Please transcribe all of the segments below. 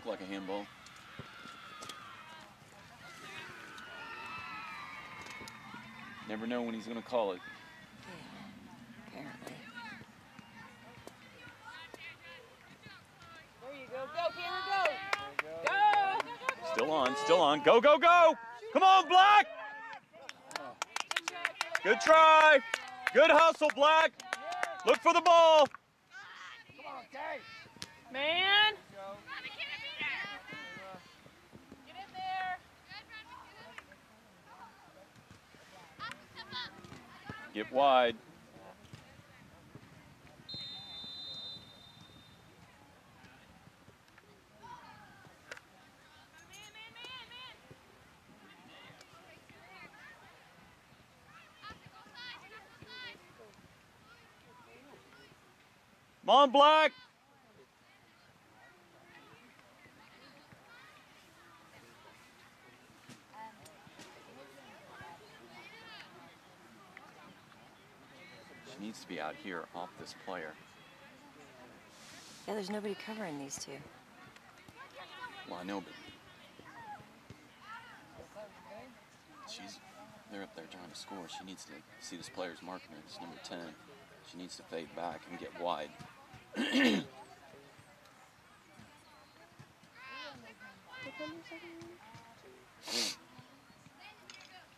Looked like a handball. Never know when he's going to call it. Yeah, apparently. There you go. Go, Cameron, go. Go. Still on, still on. Go, go, go. Come on, Black. Good try. Good hustle, Black. Look for the ball. Man. Get in there. Get wide. Come on, Black. She needs to be out here off this player. Yeah, there's nobody covering these two. Well, I know, but they're up there trying to score. She needs to see this player's marking her. It's number 10. She needs to fade back and get wide.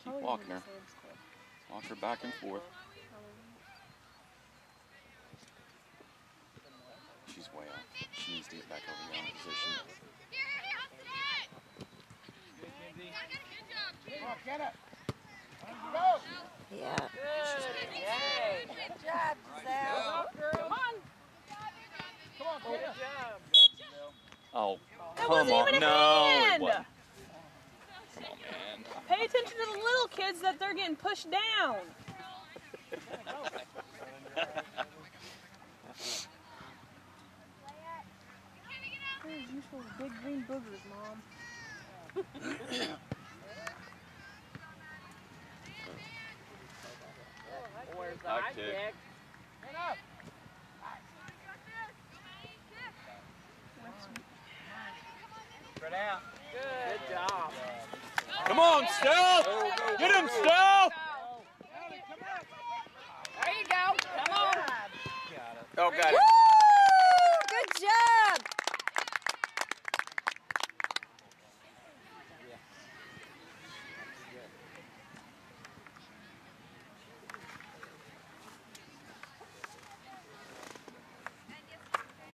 Keep walking her. Walk her back and forth. She's way off. She needs to get back over the position. Get it. Yeah. Good job, Giselle. Come on. Come on, Good kid. job. Oh, That come wasn't on. even a No, hand. it wasn't. Come on, man. Pay attention to the little kids that they're getting pushed down. There's useful big green boogers, Mom. Where's the High high kick. kick? Get up. Spread out. Good job. Come on, Steph! Get him, Steph! There you go. Come on. Got it. Oh, got it. Woo!